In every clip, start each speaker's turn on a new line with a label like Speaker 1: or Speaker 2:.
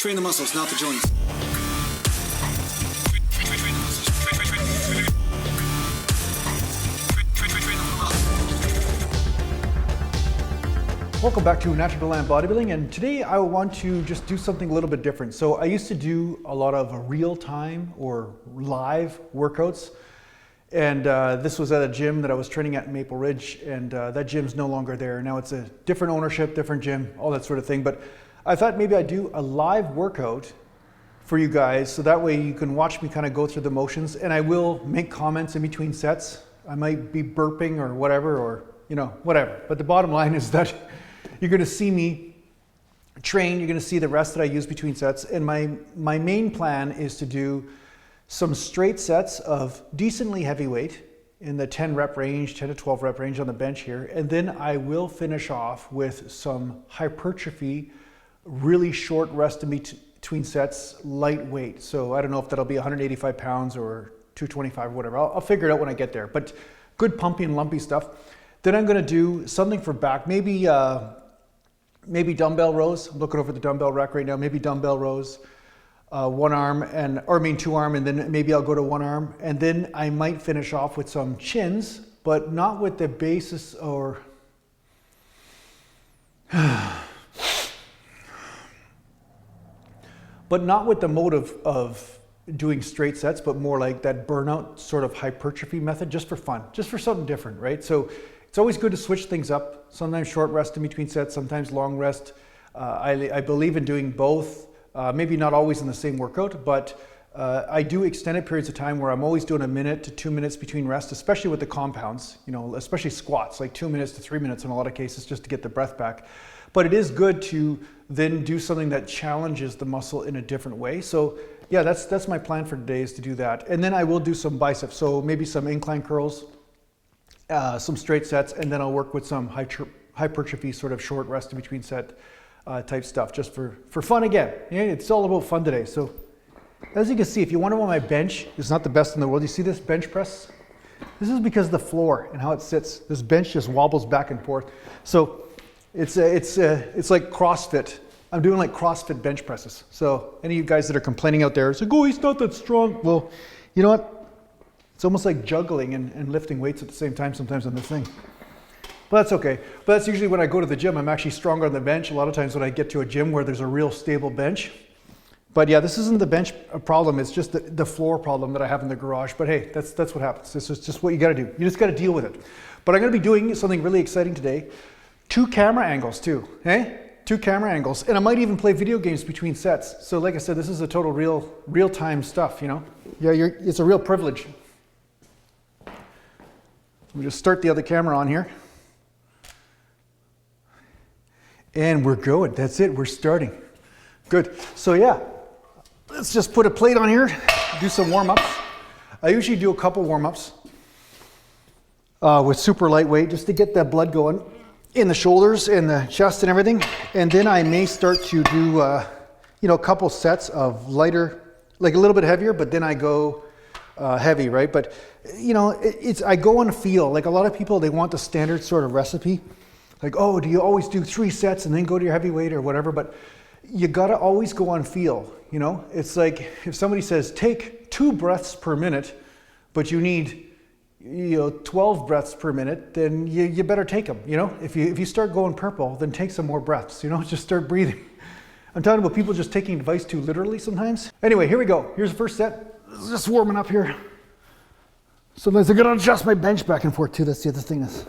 Speaker 1: Train the muscles, not the joints.
Speaker 2: Welcome back to Natural to Land Bodybuilding, and today I want to just do something a little bit different. So I used to do a lot of real-time or live workouts, and this was at a gym that I was training at in Maple Ridge, and that gym's no longer there. Now it's a different ownership, different gym, all that sort of thing. But I thought maybe I'd do a live workout for you guys, so that way you can watch me kind of go through the motions, and I will make comments in between sets. I might be burping or whatever, or whatever. But the bottom line is that you're going to see me train, you're going to see the rest that I use between sets, and my main plan is to do some straight sets of decently heavy weight in the 10 rep range, 10 to 12 rep range on the bench here, and then I will finish off with some hypertrophy, really short rest in between sets, lightweight. So I don't know if that'll be 185 pounds or 225 or whatever. I'll figure it out when I get there, but good pumpy and lumpy stuff. Then I'm going to do something for back, maybe dumbbell rows. I'm looking over the dumbbell rack right now. Maybe dumbbell rows, two arm, and then maybe I'll go to one arm, and then I might finish off with some chins, but not with the basis or but not with the motive of doing straight sets, but more like that burnout sort of hypertrophy method, just for fun, just for something different, right? So it's always good to switch things up. Sometimes short rest in between sets, sometimes long rest. I believe in doing both, maybe not always in the same workout, but I do extended periods of time where I'm always doing 1 minute to 2 minutes between rest, especially with the compounds, especially squats, like 2 minutes to 3 minutes in a lot of cases, just to get the breath back. But it is good to then do something that challenges the muscle in a different way. So yeah, that's my plan for today, is to do that. And then I will do some biceps. So maybe some incline curls, some straight sets, and then I'll work with some hypertrophy, sort of short rest in between set type stuff, just for fun again. Yeah, it's all about fun today. So as you can see, if you wonder why my bench is not the best in the world, you see this bench press? This is because of the floor and how it sits. This bench just wobbles back and forth. So it's like CrossFit. I'm doing like CrossFit bench presses. So any of you guys that are complaining out there, it's like, oh, he's not that strong. Well, you know what? It's almost like juggling and lifting weights at the same time sometimes on this thing. But that's okay. But that's usually when I go to the gym. I'm actually stronger on the bench. A lot of times when I get to a gym where there's a real stable bench. But yeah, this isn't the bench problem. It's just the floor problem that I have in the garage. But hey, that's what happens. This is just what you got to do. You just got to deal with it. But I'm going to be doing something really exciting today. 2 camera angles too, eh? 2 camera angles, and I might even play video games between sets. So like I said, this is a total real-time stuff, Yeah, it's a real privilege. Let me just start the other camera on here. And we're going, that's it, we're starting. Good, so yeah, let's just put a plate on here, do some warm-ups. I usually do a couple warm-ups with super lightweight, just to get that blood going in the shoulders and the chest and everything. And then I may start to do, a couple sets of lighter, like a little bit heavier, but then I go heavy, right? But, I go on feel. Like a lot of people, they want the standard sort of recipe. Like, oh, do you always do 3 sets and then go to your heavyweight or whatever? But you gotta always go on feel, It's like if somebody says, take 2 breaths per minute, but you need 12 breaths per minute, then you better take them, If you start going purple, then take some more breaths, just start breathing. I'm talking about people just taking advice too literally sometimes. Anyway, here we go. Here's the first set. Just warming up here. Sometimes I gotta adjust my bench back and forth too. That's the other thing is.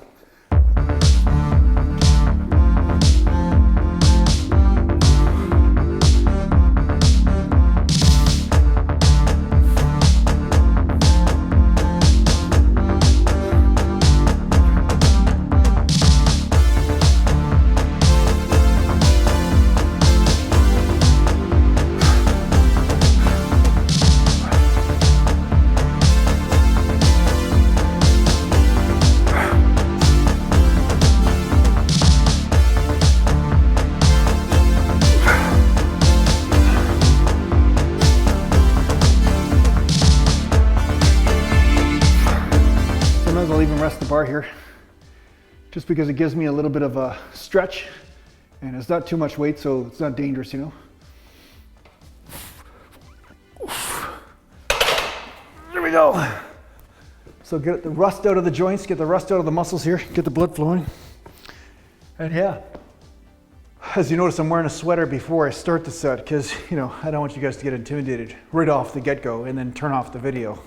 Speaker 2: Bar here, just because it gives me a little bit of a stretch, and it's not too much weight, so it's not dangerous, go. So get the rust out of the joints, get the rust out of the muscles here, get the blood flowing. And yeah, as you notice, I'm wearing a sweater before I start the set because, you know, I don't want you guys to get intimidated right off the get-go and then turn off the video.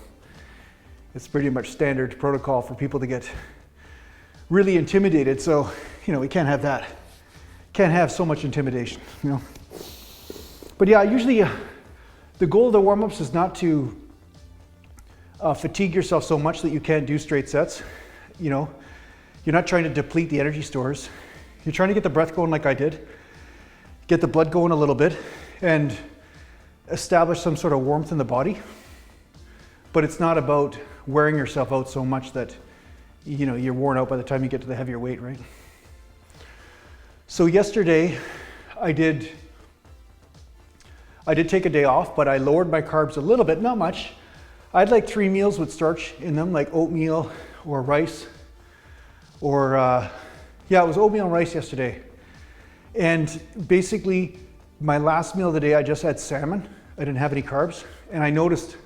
Speaker 2: It's pretty much standard protocol for people to get really intimidated. So, you know, we can't have that. Can't have so much intimidation, you know. But yeah, usually the goal of the warm-ups is not to fatigue yourself so much that you can't do straight sets. You know, you're not trying to deplete the energy stores. You're trying to get the breath going like I did, get the blood going a little bit, and establish some sort of warmth in the body. But it's not about wearing yourself out so much that, you know, you're worn out by the time you get to the heavier weight, right? So yesterday, I did take a day off, but I lowered my carbs a little bit, not much. I had like 3 meals with starch in them, like oatmeal or rice, or yeah, it was oatmeal and rice yesterday. And basically, my last meal of the day, I just had salmon. I didn't have any carbs, and I noticed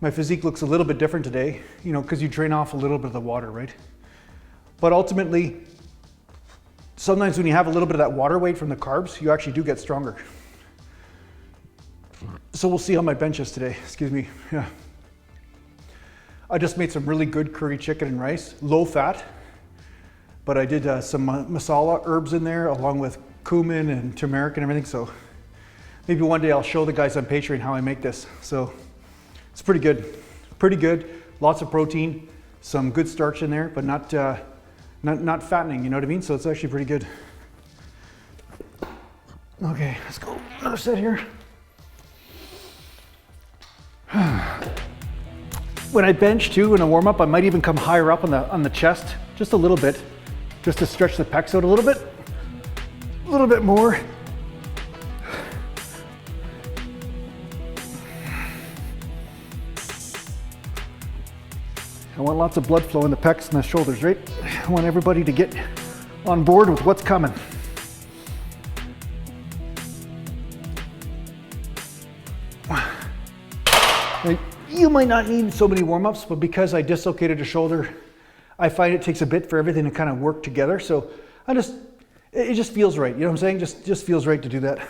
Speaker 2: my physique looks a little bit different today, you know, because you drain off a little bit of the water, right? But ultimately, sometimes when you have a little bit of that water weight from the carbs, you actually do get stronger. So we'll see how my bench is today. Excuse me. Yeah. I just made some really good curry chicken and rice, low fat, but I did some masala herbs in there along with cumin and turmeric and everything. So maybe one day I'll show the guys on Patreon how I make this. So it's pretty good, pretty good. Lots of protein, some good starch in there, but not fattening, you know what I mean? So it's actually pretty good. Okay, let's go another set here. When I bench too in a warm up, I might even come higher up on the chest, just a little bit, just to stretch the pecs out a little bit more. I want lots of blood flow in the pecs and the shoulders, right? I want everybody to get on board with what's coming. Now, you might not need so many warm-ups, but because I dislocated a shoulder, I find it takes a bit for everything to kind of work together. So it just feels right. You know what I'm saying? Just feels right to do that.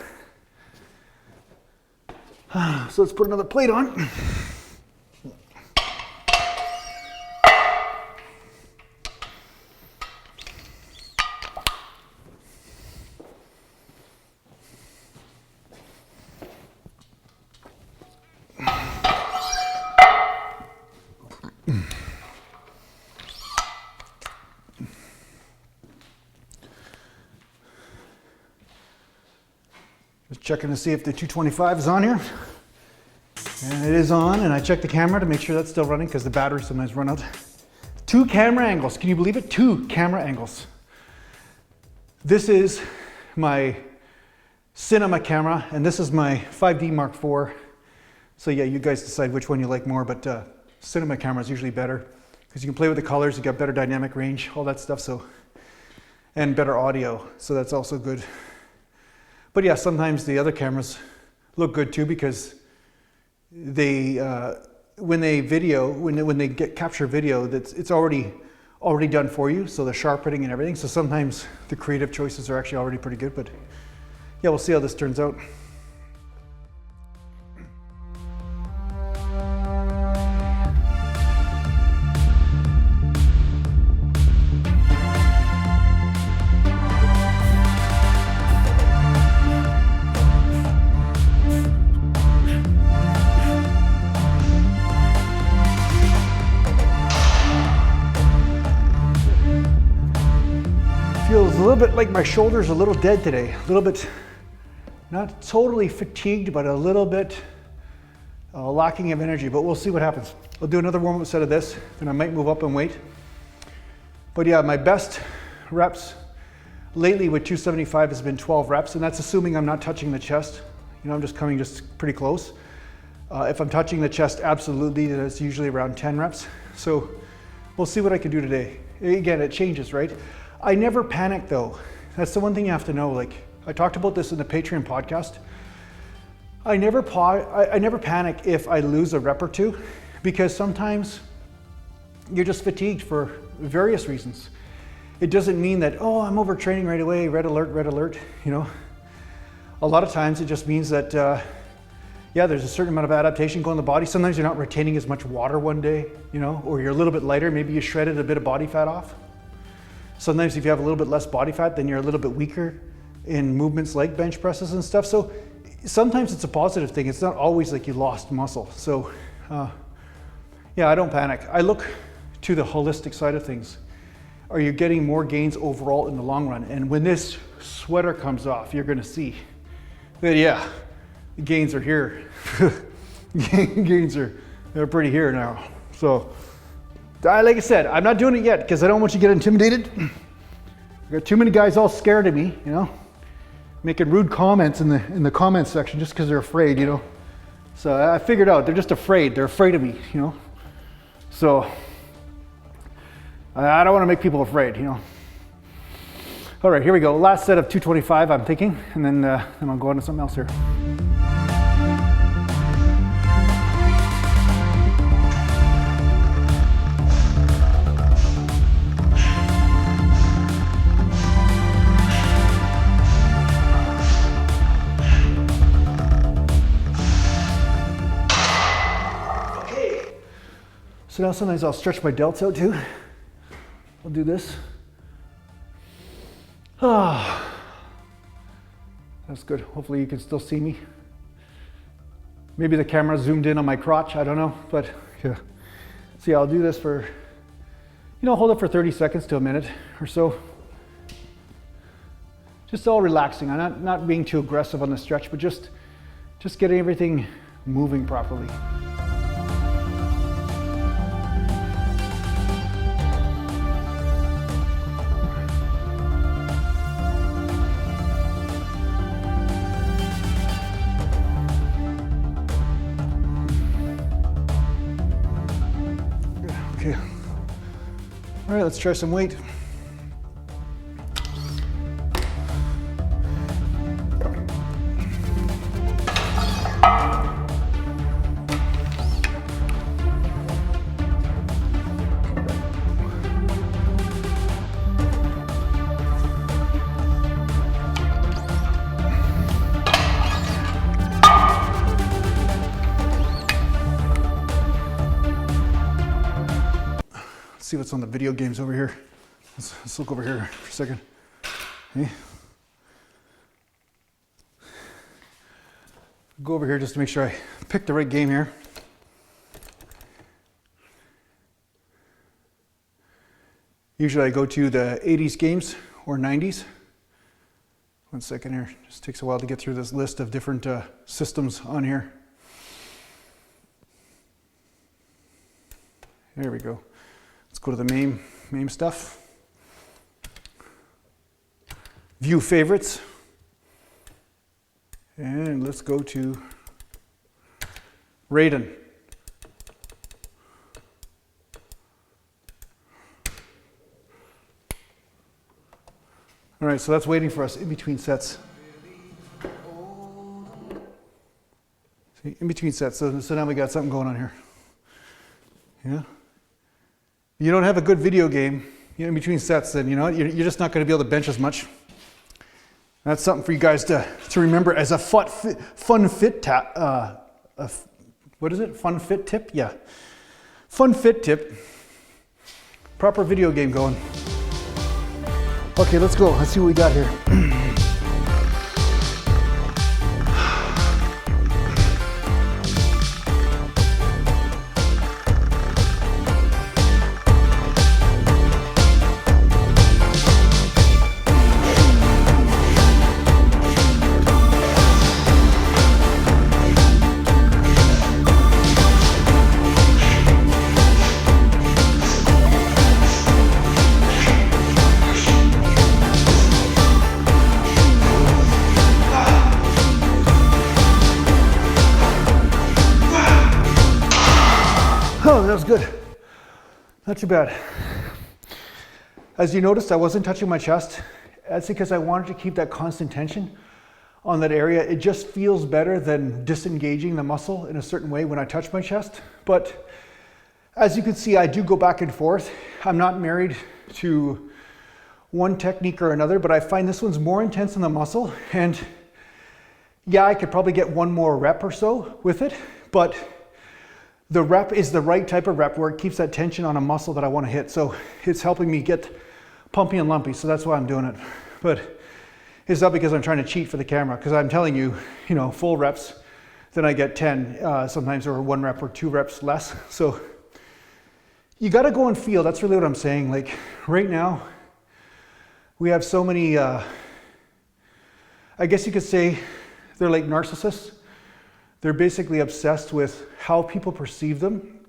Speaker 2: So let's put another plate on. Just checking to see if the 225 is on here. And it is on, and I checked the camera to make sure that's still running because the batteries sometimes run out. 2 camera angles, can you believe it? 2 camera angles. This is my cinema camera, and this is my 5D Mark IV. So yeah, you guys decide which one you like more, but cinema camera is usually better because you can play with the colors, you got better dynamic range, all that stuff, so, and better audio, so that's also good. But yeah, sometimes the other cameras look good too because they, when they capture video, it's already done for you, so the sharpening and everything. So sometimes the creative choices are actually already pretty good. But yeah, we'll see how this turns out. Feels a little bit like my shoulders are a little dead today. A little bit, not totally fatigued, but a little bit lacking of energy, but we'll see what happens. I'll do another warm-up set of this, and I might move up in weight. But yeah, my best reps lately with 275 has been 12 reps, and that's assuming I'm not touching the chest. You know, I'm just coming pretty close. If I'm touching the chest, absolutely, that's usually around 10 reps. So we'll see what I can do today. Again, it changes, right? I never panic though. That's the one thing you have to know. Like I talked about this in the Patreon podcast. I never panic if I lose a rep or two because sometimes you're just fatigued for various reasons. It doesn't mean that, oh, I'm overtraining right away, red alert, you know. A lot of times it just means that, yeah, there's a certain amount of adaptation going in the body. Sometimes you're not retaining as much water one day, you know, or you're a little bit lighter, maybe you shredded a bit of body fat off. Sometimes if you have a little bit less body fat, then you're a little bit weaker in movements like bench presses and stuff. So sometimes it's a positive thing. It's not always like you lost muscle. So yeah, I don't panic. I look to the holistic side of things. Are you getting more gains overall in the long run? And when this sweater comes off, you're gonna see that, yeah, the gains are here. Gains they're pretty here now. So, like I said, I'm not doing it yet because I don't want you to get intimidated. I got too many guys all scared of me, you know, making rude comments in the comments section just because they're afraid, you know. So I figured out they're just afraid. They're afraid of me, you know. So I don't want to make people afraid, you know. All right, here we go. Last set of 225, I'm thinking, and then I'll go on to something else here. Okay. So now sometimes I'll stretch my delts out too. I'll do this. Ah, that's good. Hopefully you can still see me. Maybe the camera zoomed in on my crotch, I don't know, but yeah. So yeah, I'll do this for, you know, hold it for 30 seconds to a minute or so. Just all relaxing. I'm not being too aggressive on the stretch, but just getting everything moving properly. Okay. All right, let's try some weight. See what's on the video games over here. Let's look over here for a second. Okay. Go over here just to make sure I pick the right game here. Usually I go to the 80s games or 90s. One second here. Just takes a while to get through this list of different systems on here. There we go. Let's go to the MAME stuff. View favorites. And let's go to Raiden. All right, so that's waiting for us in between sets. See, in between sets, so now we got something going on here. Yeah. You don't have a good video game, you know, in between sets, then you know you're just not going to be able to bench as much. That's something for you guys to remember as a fun fit what is it? Fun fit tip? Yeah. Fun fit tip. Proper video game going. Okay, let's go. Let's see what we got here. Oh, that was good. Not too bad. As you noticed, I wasn't touching my chest. That's because I wanted to keep that constant tension on that area. It just feels better than disengaging the muscle in a certain way when I touch my chest. But As you can see, I do go back and forth. I'm not married to one technique or another, but I find this one's more intense in the muscle. And yeah, I could probably get one more rep or so with it, but the rep is the right type of rep where it keeps that tension on a muscle that I want to hit. So it's helping me get pumpy and lumpy. So that's why I'm doing it. But it's not because I'm trying to cheat for the camera, because I'm telling you, you know, full reps, then I get 10 sometimes, or 1 rep or 2 reps less. So you got to go and feel. That's really what I'm saying. Like right now, we have so many, I guess you could say they're like narcissists. They're basically obsessed with how people perceive them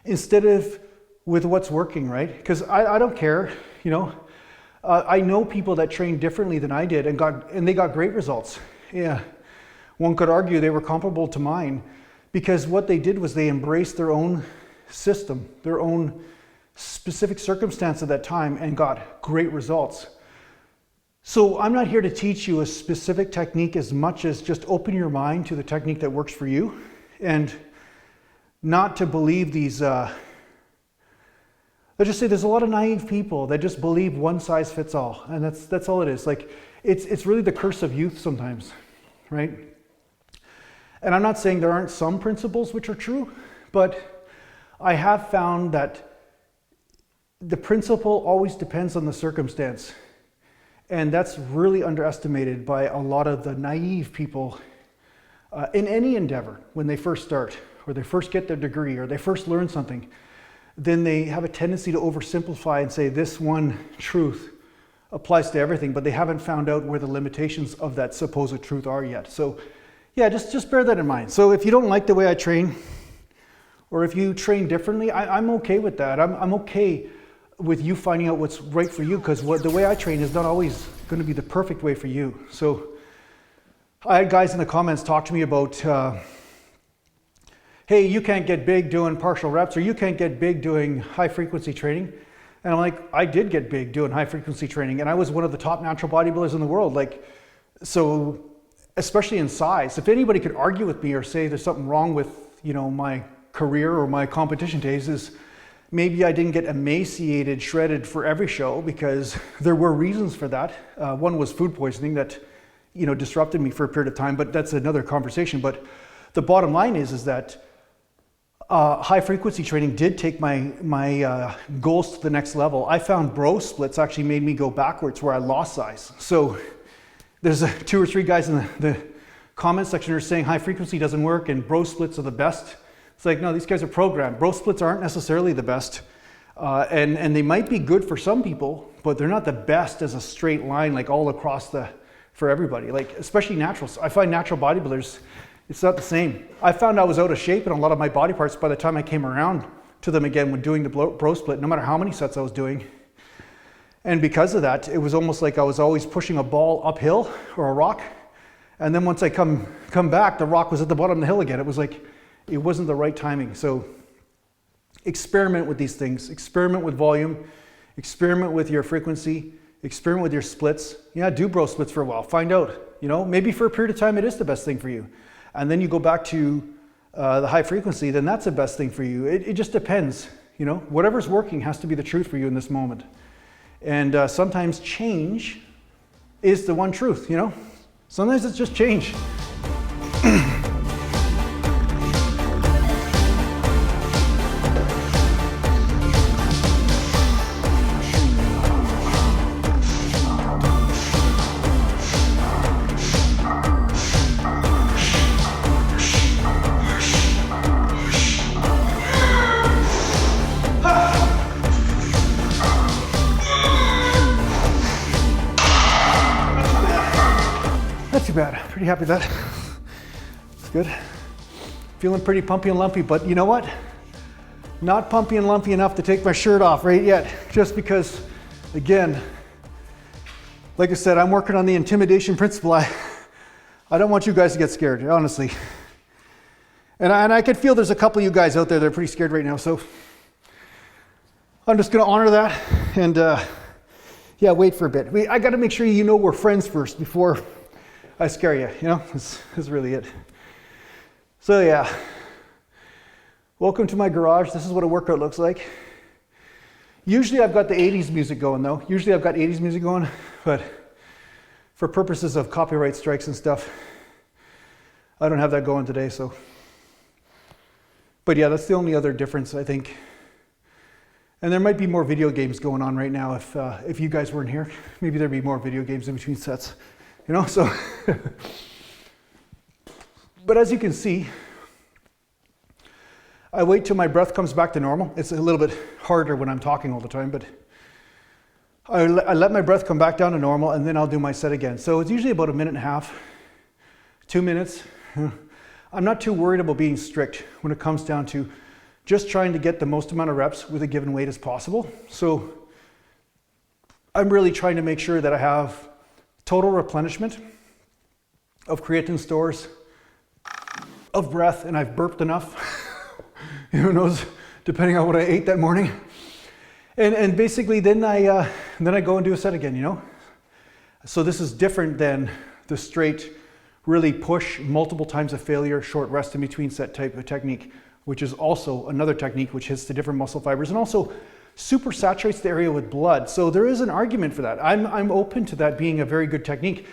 Speaker 2: instead of with what's working, right? Because I don't care, you know. I know people that trained differently than I did and they got great results. Yeah, one could argue they were comparable to mine because what they did was they embraced their own system, their own specific circumstance at that time, and got great results. So I'm not here to teach you a specific technique as much as just open your mind to the technique that works for you, and not to believe these, let's just say there's a lot of naive people that just believe one size fits all, and that's all it is. Like it's really the curse of youth sometimes, right? And I'm not saying there aren't some principles which are true, but I have found that the principle always depends on the circumstance. And that's really underestimated by a lot of the naive people in any endeavor when they first start, or they first get their degree, or they first learn something. Then they have a tendency to oversimplify and say this one truth applies to everything, but they haven't found out where the limitations of that supposed truth are yet. So yeah, just bear that in mind. So if you don't like the way I train, or if you train differently, I'm okay with that. I'm okay with you finding out what's right for you, because the way I train is not always going to be the perfect way for you. So I had guys in the comments talk to me about, hey, you can't get big doing partial reps, or you can't get big doing high frequency training. And I'm like, I did get big doing high frequency training, and I was one of the top natural bodybuilders in the world. Like, so especially in size, if anybody could argue with me or say there's something wrong with, you know, my career or my competition days, is maybe I didn't get emaciated, shredded for every show, because there were reasons for that. One was food poisoning that, you know, disrupted me for a period of time, but that's another conversation. But the bottom line is that high frequency training did take my goals to the next level. I found bro splits actually made me go backwards where I lost size. So there's 2 or 3 guys in the comment section who are saying high frequency doesn't work and bro splits are the best. It's like, no, these guys are programmed. Bro splits aren't necessarily the best. And they might be good for some people, but they're not the best as a straight line, like all across for everybody. Like, especially naturals. I find natural bodybuilders, it's not the same. I found I was out of shape in a lot of my body parts by the time I came around to them again when doing the bro split, no matter how many sets I was doing. And because of that, it was almost like I was always pushing a ball uphill or a rock. And then once I come back, the rock was at the bottom of the hill again. It was like, it wasn't the right timing. So experiment with these things. Experiment with volume. Experiment with your frequency. Experiment with your splits. Yeah, do bro splits for a while. Find out. You know, maybe for a period of time it is the best thing for you. And then you go back to the high frequency, then that's the best thing for you. It just depends. You know, whatever's working has to be the truth for you in this moment. And sometimes change is the one truth, you know? Sometimes it's just change. Not too bad. Pretty happy with that. It's good. Feeling pretty pumpy and lumpy, but you know what? Not pumpy and lumpy enough to take my shirt off right yet, just because, again, like I said, I'm working on the intimidation principle. I don't want you guys to get scared, honestly. And I can feel there's a couple of you guys out there that are pretty scared right now, so I'm just gonna honor that and yeah, wait for a bit. I gotta make sure you know we're friends first before I scare you, you know? That's really it. So yeah, Welcome to my garage. This is what a workout looks like. Usually I've got the 80s music going though. Usually I've got 80s music going, but for purposes of copyright strikes and stuff, I don't have that going today, so. But yeah, that's the only other difference, I think. And there might be more video games going on right now if you guys weren't here. Maybe there'd be more video games in between sets, you know, so. But as you can see, I wait till my breath comes back to normal. It's a little bit harder when I'm talking all the time, but I let my breath come back down to normal, and then I'll do my set again. So it's usually about 1.5 minutes, 2 minutes. I'm not too worried about being strict when it comes down to just trying to get the most amount of reps with a given weight as possible. So I'm really trying to make sure that I have total replenishment of creatine stores, of breath, and I've burped enough. Who knows, depending on what I ate that morning. And basically then I go and do a set again, you know? So this is different than the straight, really push multiple times of failure, short rest in between set type of technique, which is also another technique which hits the different muscle fibers and also super saturates the area with blood. So there is an argument for that. I'm open to that being a very good technique.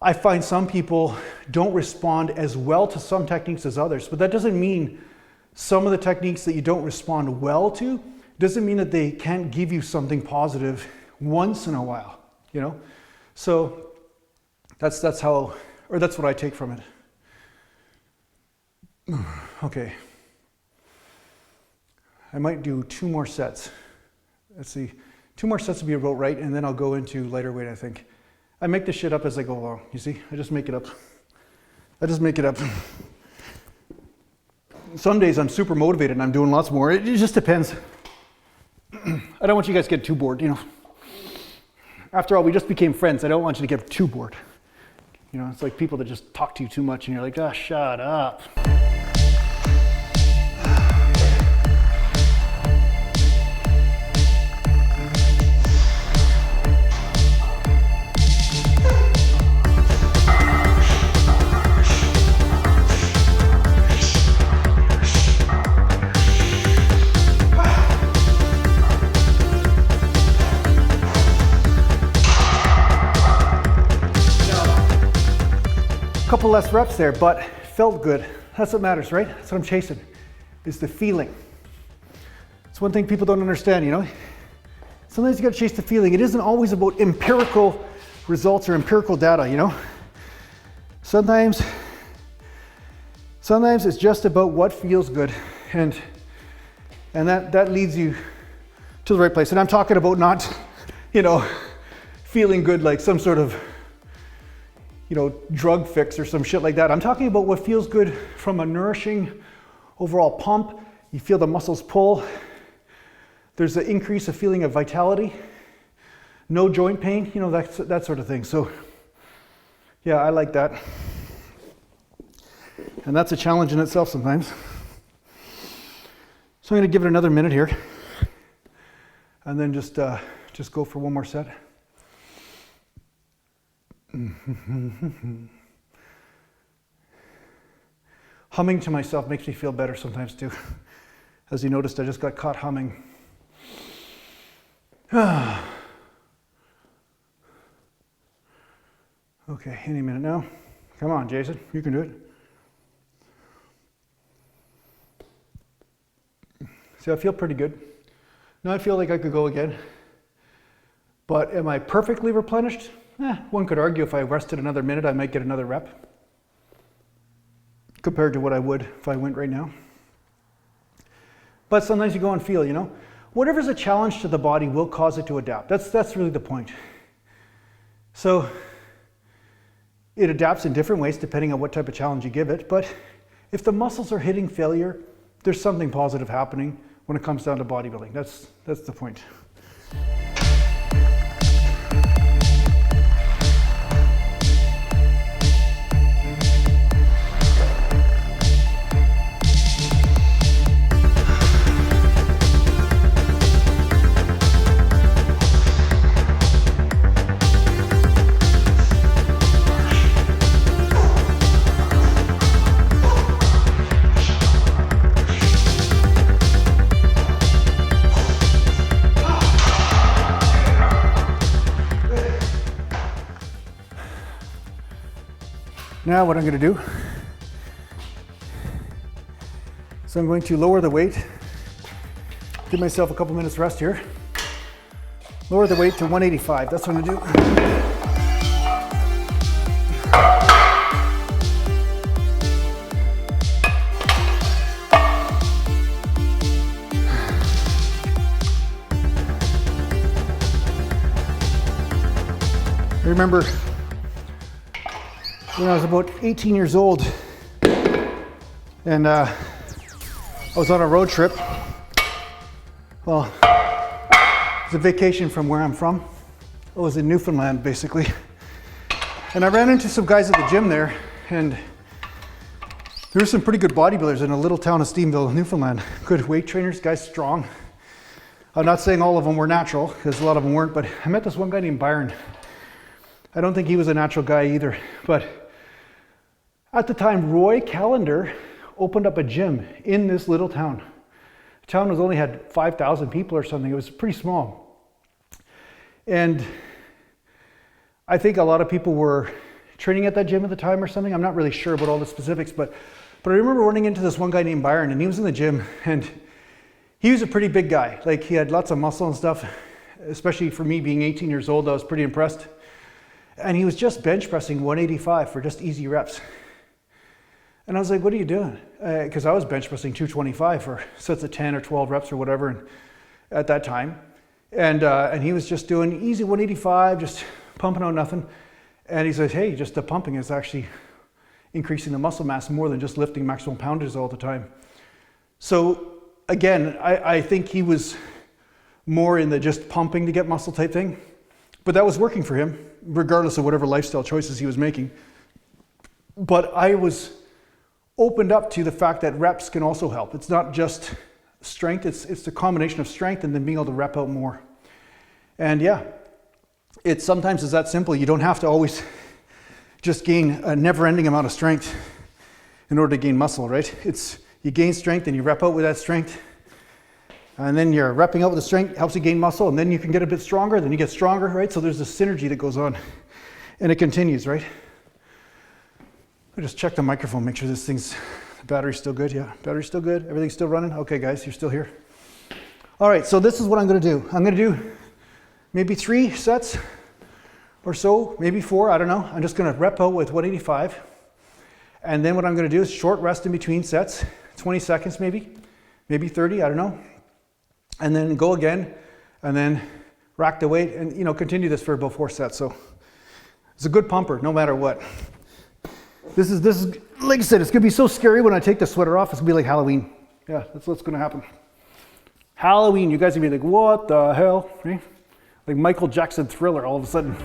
Speaker 2: I find some people don't respond as well to some techniques as others, but that doesn't mean some of the techniques that you don't respond well to doesn't mean that they can't give you something positive once in a while, you know? So that's how, or that's what I take from it. Okay. I might do 2 more sets. Let's see. 2 more sets would be about right, and then I'll go into lighter weight, I think. I make this shit up as I go along, you see? I just make it up. Some days I'm super motivated and I'm doing lots more. It just depends. I don't want you guys to get too bored, you know. After all, we just became friends. I don't want you to get too bored. You know, it's like people that just talk to you too much and you're like, oh, shut up. Couple less reps there, but felt good. That's what matters, right? That's what I'm chasing, is the feeling. It's one thing people don't understand, you know? Sometimes you gotta chase the feeling. It isn't always about empirical results or empirical data, you know? Sometimes it's just about what feels good, and that leads you to the right place. And I'm talking about not, you know, feeling good like some sort of, you know, drug fix or some shit like that. I'm talking about what feels good from a nourishing overall pump. You feel the muscles pull. There's an increase of feeling of vitality. No joint pain, you know, that sort of thing. So yeah, I like that. And that's a challenge in itself sometimes. So I'm gonna give it another minute here and then just go for 1 more set. Humming to myself makes me feel better sometimes too. As you noticed, I just got caught humming. Okay, any minute now. Come on, Jason, you can do it. See, I feel pretty good. Now I feel like I could go again. But am I perfectly replenished? One could argue if I rested another minute, I might get another rep compared to what I would if I went right now. But sometimes you go and feel, you know, whatever's a challenge to the body will cause it to adapt. That's really the point. So it adapts in different ways depending on what type of challenge you give it. But if the muscles are hitting failure, there's something positive happening when it comes down to bodybuilding. That's the point. Now what I'm going to do, so I'm going to lower the weight, give myself a couple minutes rest here, lower the weight to 185, that's what I'm going to do. I remember when I was about 18 years old and I was on a road trip. Well, it was a vacation from where I'm from. I was in Newfoundland basically. And I ran into some guys at the gym there, and there were some pretty good bodybuilders in a little town of Steenville, Newfoundland. Good weight trainers, guys strong. I'm not saying all of them were natural, because a lot of them weren't, but I met this one guy named Byron. I don't think he was a natural guy either, but at the time, Roy Callender opened up a gym in this little town. The town only had 5,000 people or something. It was pretty small. And I think a lot of people were training at that gym at the time or something. I'm not really sure about all the specifics, but I remember running into this one guy named Byron, and he was in the gym, and he was a pretty big guy. Like, he had lots of muscle and stuff, especially for me being 18 years old, I was pretty impressed. And he was just bench pressing 185 for just easy reps. And I was like, what are you doing? Because I was bench pressing 225 for sets of 10 or 12 reps or whatever at that time. And he was just doing easy 185, just pumping out nothing. And he said, hey, just the pumping is actually increasing the muscle mass more than just lifting maximum poundage all the time. So again, I think he was more in the just pumping to get muscle type thing. But that was working for him, regardless of whatever lifestyle choices he was making. But I was opened up to the fact that reps can also help. It's not just strength, it's the combination of strength and then being able to rep out more. And yeah, it sometimes is that simple. You don't have to always just gain a never-ending amount of strength in order to gain muscle, right? It's you gain strength and you rep out with that strength. And then you're repping out with the strength, helps you gain muscle, and then you can get a bit stronger, then you get stronger, right? So there's this synergy that goes on, and it continues, right? I just check the microphone, make sure this thing's, the battery's still good, yeah. Battery's still good, everything's still running? Okay guys, you're still here. All right, so this is what I'm gonna do. I'm gonna do maybe 3 sets or so, maybe 4, I don't know. I'm just gonna rep out with 185. And then what I'm gonna do is short rest in between sets, 20 seconds maybe 30, I don't know. And then go again, and then rack the weight, and continue this for about 4 sets. So it's a good pumper, no matter what. This is like I said, it's gonna be so scary when I take the sweater off. It's gonna be like Halloween. Yeah, that's what's gonna happen. Halloween, you guys are gonna be like, what the hell? Right? Like Michael Jackson Thriller all of a sudden.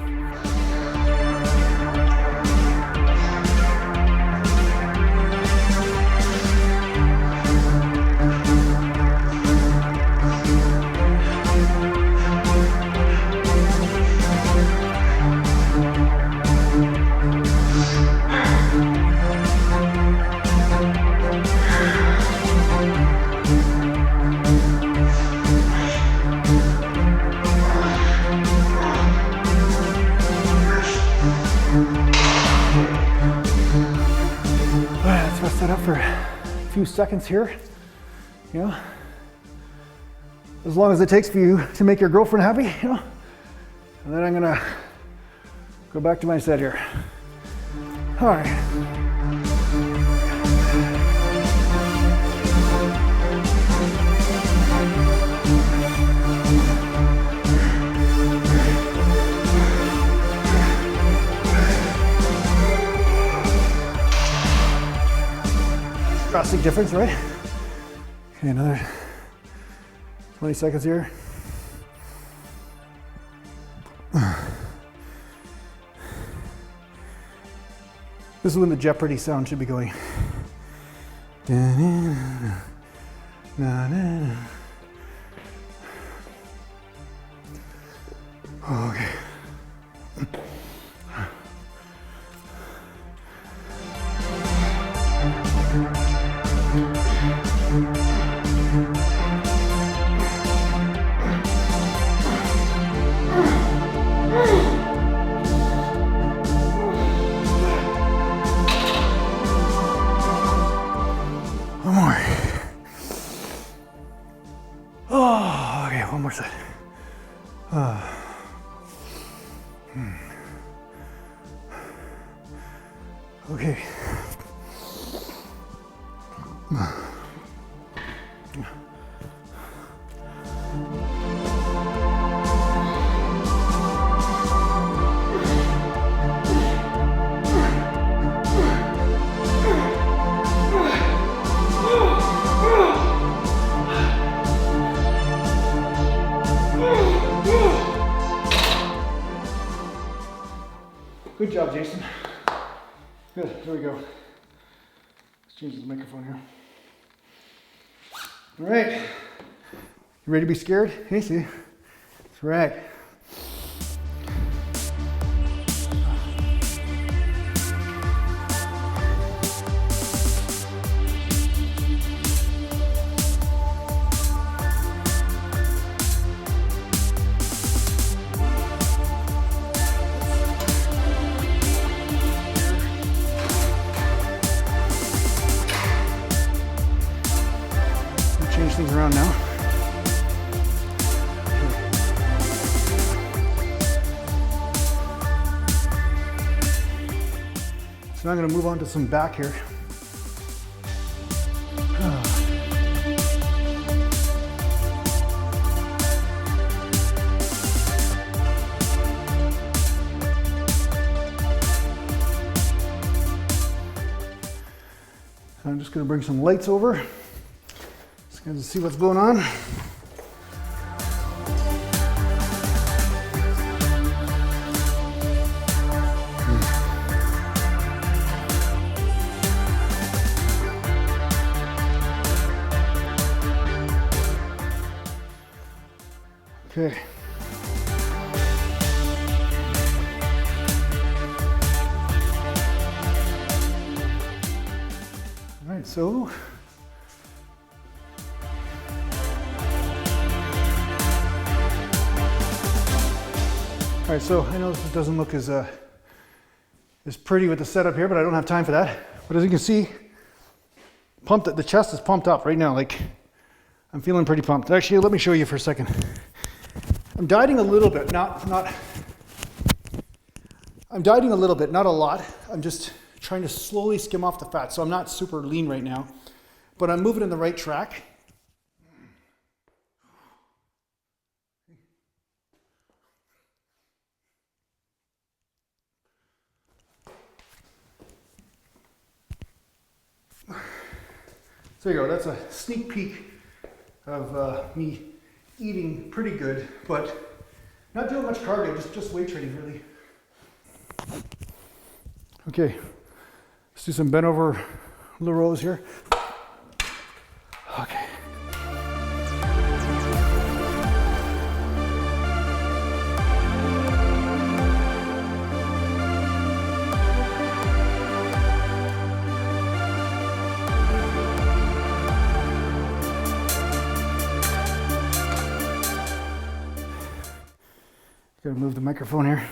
Speaker 2: Up for a few seconds here, as long as it takes for you to make your girlfriend happy, and then I'm gonna go back to my set here. All right. Drastic difference, right? Okay, another 20 seconds here. This is when the Jeopardy sound should be going. Okay. more set. Okay. Good job, Jason. Good, there we go. Let's change the microphone here. All right. You ready to be scared? Hey, see? That's right. Change things around now. So now I'm going to move on to some back here. So I'm just going to bring some lights over. To see what's going on. Okay. All right, so all right, so I know this doesn't look as pretty with the setup here, but I don't have time for that. But as you can see, the chest is pumped up right now. Like, I'm feeling pretty pumped. Actually, let me show you for a second. I'm dieting a little bit, I'm dieting a little bit, not a lot. I'm just trying to slowly skim off the fat. So I'm not super lean right now, but I'm moving in the right track. So there you go, that's a sneak peek of me eating pretty good, but not doing much cardio, just weight training really. Okay, let's do some bent over low rows here. Okay. Gotta move the microphone here.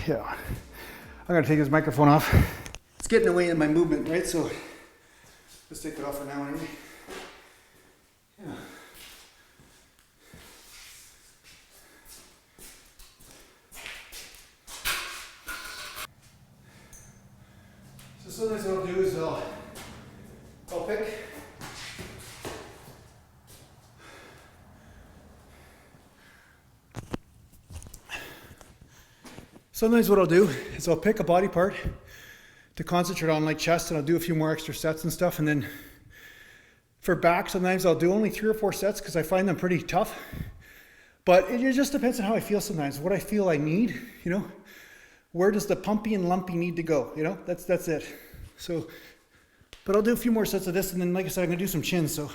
Speaker 2: Yeah, I'm gonna take this microphone off. It's getting away in my movement, right? So let's take it off for now anyway. Yeah. So sometimes what I'll do is I'll pick. Sometimes what I'll do is I'll pick a body part to concentrate on, like chest, and I'll do a few more extra sets and stuff. And then for back, sometimes I'll do only 3 or 4 sets because I find them pretty tough. But it just depends on how I feel sometimes, what I feel I need, you know. Where does the pumpy and lumpy need to go, you know? That's it. So, but I'll do a few more sets of this, and then like I said, I'm gonna do some chins, so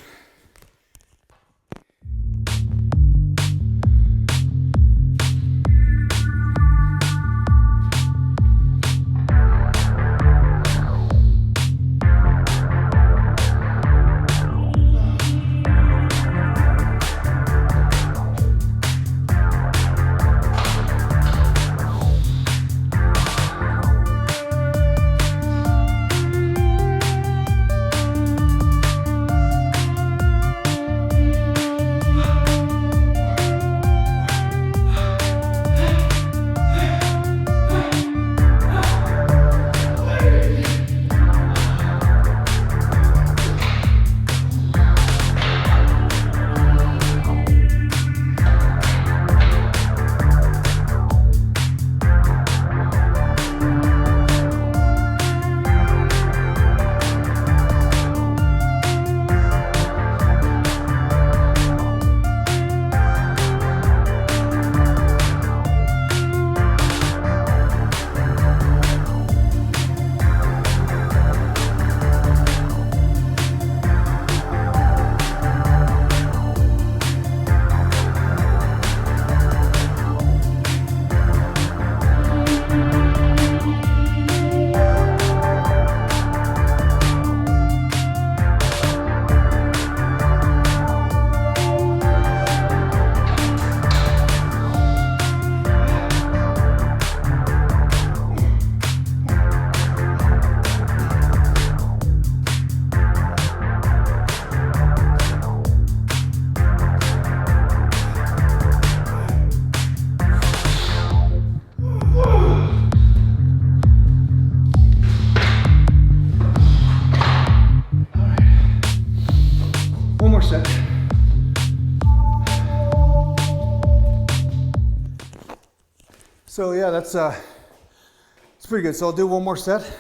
Speaker 2: So yeah, that's it's pretty good. So I'll do one more set,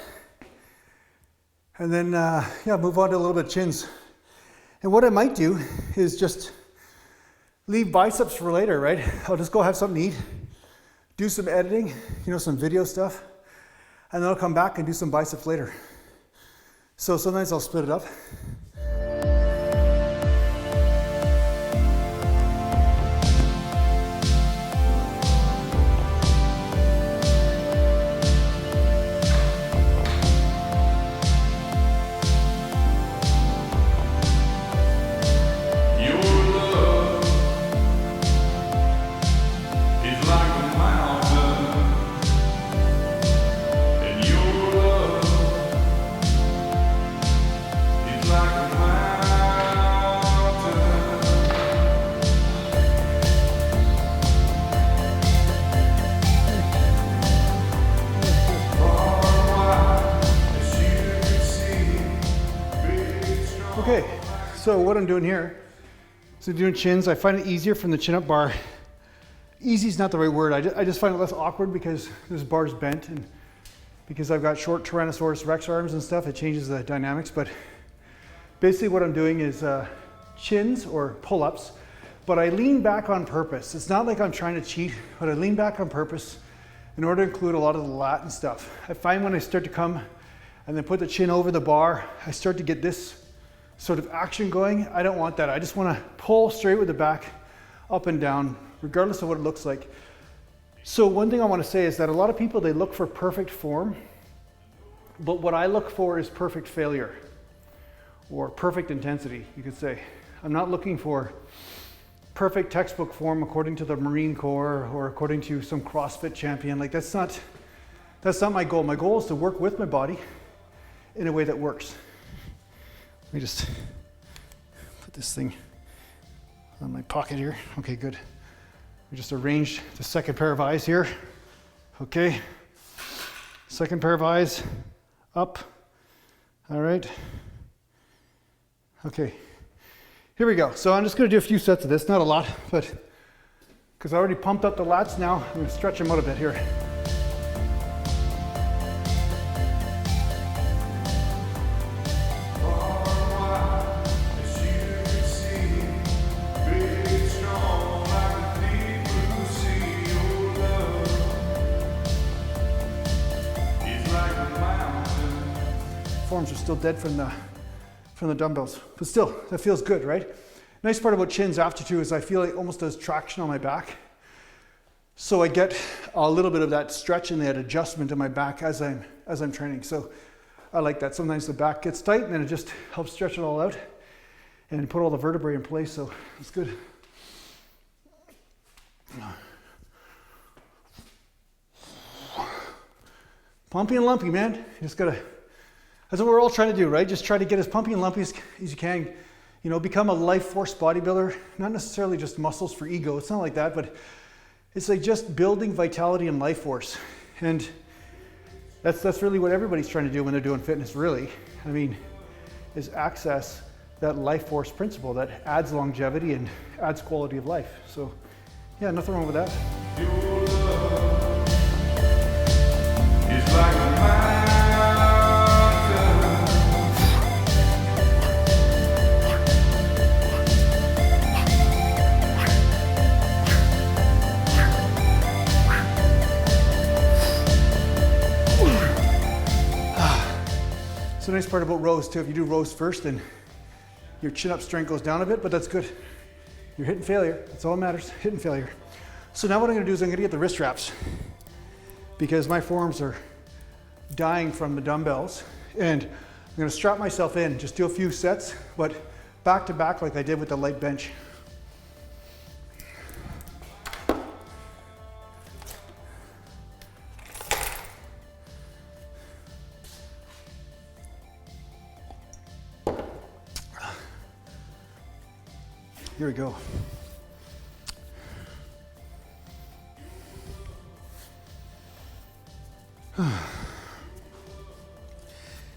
Speaker 2: and then yeah, move on to a little bit of chins. And what I might do is just leave biceps for later, right? I'll just go have something to eat, do some editing, you know, some video stuff, and then I'll come back and do some biceps later. So sometimes I'll split it up. Okay, so what I'm doing here, so doing chins, I find it easier from the chin up bar. Easy is not the right word. I just find it less awkward because this bar's bent, and because I've got short Tyrannosaurus Rex arms and stuff, it changes the dynamics. But basically what I'm doing is chins or pull-ups, but I lean back on purpose. It's not like I'm trying to cheat, but I lean back on purpose in order to include a lot of the lat and stuff. I find when I start to come and then put the chin over the bar, I start to get this sort of action going. I don't want that. I just want to pull straight with the back, up and down, regardless of what it looks like. So one thing I want to say is that a lot of people, they look for perfect form, but what I look for is perfect failure, or perfect intensity, you could say. I'm not looking for perfect textbook form according to the Marine Corps or according to some CrossFit champion. Like that's not my goal. My goal is to work with my body in a way that works. Let me just put this thing on my pocket here. Okay, good. We just arranged the second pair of eyes here. Okay. Second pair of eyes up. All right. Okay. Here we go. So I'm just going to do a few sets of this, not a lot, but because I already pumped up the lats now, I'm going to stretch them out a bit here. Forms are still dead from the dumbbells, but still, that feels good, right? Nice part about chins after too is I feel like almost does traction on my back. So I get a little bit of that stretch and that adjustment in my back as I'm training. So I like that. Sometimes the back gets tight and then it just helps stretch it all out and put all the vertebrae in place. So it's good. Pumpy and lumpy, man. You just gotta, that's what we're all trying to do, right? Just try to get as pumpy and lumpy as you can. You know, become a life force bodybuilder. Not necessarily just muscles for ego. It's not like that, but it's like just building vitality and life force. And that's really what everybody's trying to do when they're doing fitness, really. I mean, is access that life force principle that adds longevity and adds quality of life. So yeah, nothing wrong with that. Your love is like a mountain. It's a nice part about rows too. If you do rows first, then your chin up strength goes down a bit, but that's good. You're hitting failure. That's all that matters, hitting failure. So now what I'm gonna do is I'm gonna get the wrist wraps because my forearms are dying from the dumbbells, and I'm gonna strap myself in, just do a few sets, but back to back like I did with the light bench. Here we go.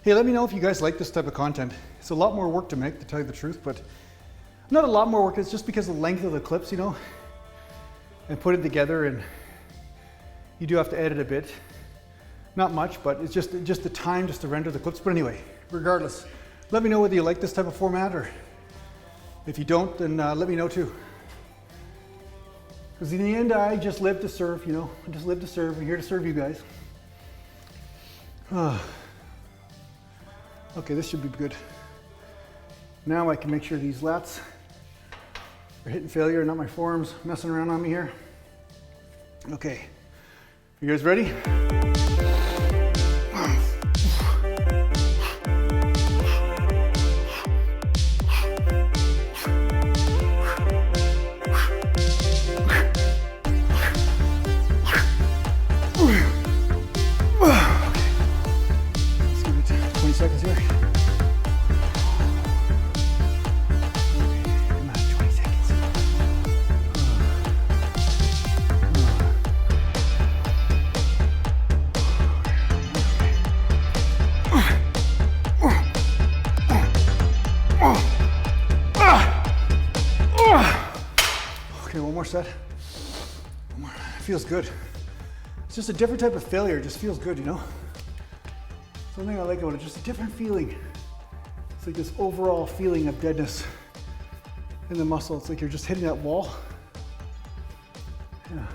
Speaker 2: Hey, let me know if you guys like this type of content. It's a lot more work to make, to tell you the truth, but not a lot more work. It's just because of the length of the clips, you know, and put it together, and You do have to edit a bit. Not much, but it's just the time just to render the clips. But anyway, regardless, let me know whether you like this type of format, or if you don't, then let me know too. Because in the end, I just live to serve, you know. I just live to serve. I'm here to serve you guys. Okay, this should be good. Now I can make sure these lats are hitting failure, not my forearms messing around on me here. Okay, you guys ready? Seconds here. Come on, 20 seconds. Okay, one more set. One more. It feels good. It's just a different type of failure. It just feels good, you know? Something I like about it, just a different feeling. It's like this overall feeling of deadness in the muscle. It's like you're just hitting that wall. Yeah.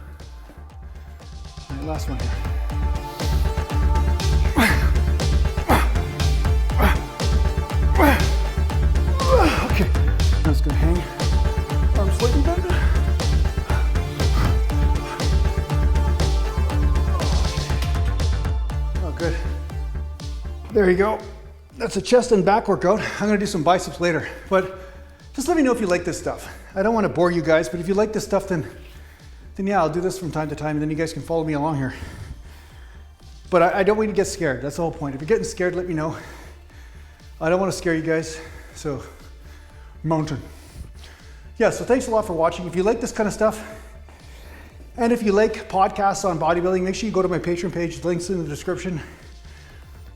Speaker 2: All right, last one here. Okay, I'm just gonna hang. Arms slightly bent. Oh, good. There you go. That's a chest and back workout. I'm gonna do some biceps later, but just let me know if you like this stuff. I don't wanna bore you guys, but if you like this stuff, then yeah, I'll do this from time to time, and then you guys can follow me along here. But I don't want you to get scared. That's the whole point. If you're getting scared, let me know. I don't wanna scare you guys, so mountain. Yeah, so thanks a lot for watching. If you like this kind of stuff, and if you like podcasts on bodybuilding, make sure you go to my Patreon page. The link's in the description.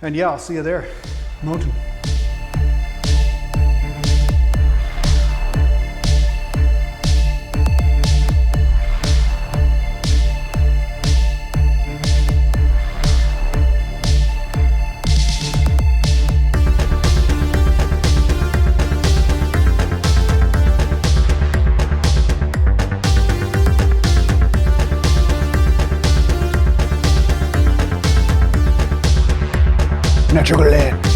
Speaker 2: And yeah, I'll see you there. Mountain. Natural land.